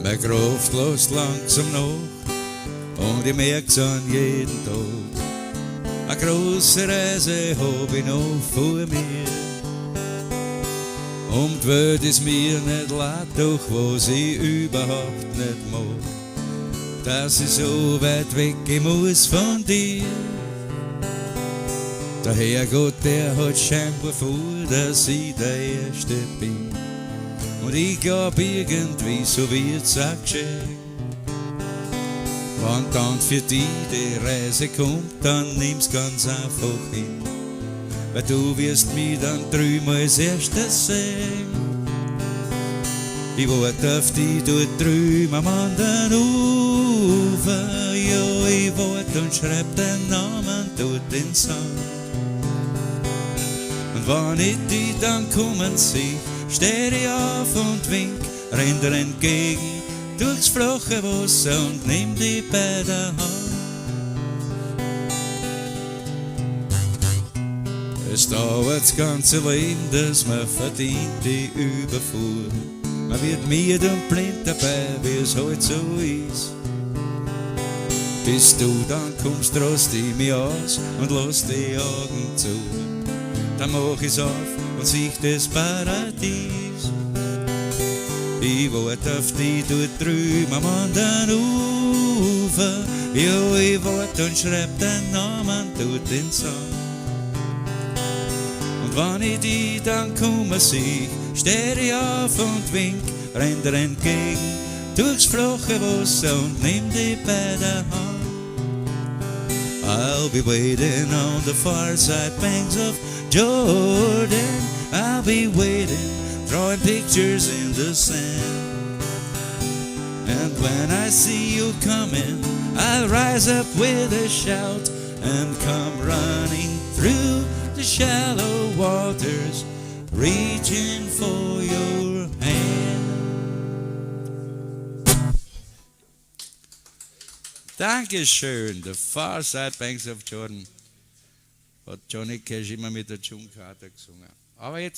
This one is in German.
Meine Kraft lässt langsam nach und ich merk's an jeden Tag. Eine grosse Reise hab ich noch vor mir. Und die Welt ist mir nicht leid, doch was ich überhaupt nicht mag, dass ich so weit weggehen muss von dir. Der Herrgott, der hat scheinbar vor, dass ich der Erste bin. Und ich glaub irgendwie, so wird's auch geschehen. Wenn dann für dich die Reise kommt, dann nimm's ganz einfach hin. Weil du wirst mich dann drüben als Erstes sehen. Ich warte auf dich dort drüben am anderen Ufer. Ja, ich warte und schreib deinen Namen dort in den Sand. Und wenn ich dich dann kommen seh, steh ich auf und wink, renn dir entgegen durchs flache Wasser und nimm dich bei der Hand. Es dauert das ganze Leben, dass man verdient die Überfuhr. Man wird müde und blind dabei, wie es halt so ist. Bis du dann kommst, rast ich mich aus und lass die Augen zu. Dann mach ich's auf und sieh das Paradies. Ich warte auf dich dort drüben am anderen Ufer. Ja, ich warte und schreib deinen Namen dort in den Sand. Und wenn ich dich dann kommen seh, steh ich auf und wink, renn dir entgegen durchs flache Wasser und nimm dich bei der Hand. I'll be waiting on the far side banks of Jordan. I'll be waiting, drawing pictures in the sand. And when I see you coming, I'll rise up with a shout and come running through the shallow waters, reaching for your hand. Dankeschön, The Far Side Banks of Jordan hat Johnny Cash immer mit der June Carter gesungen. Aber jetzt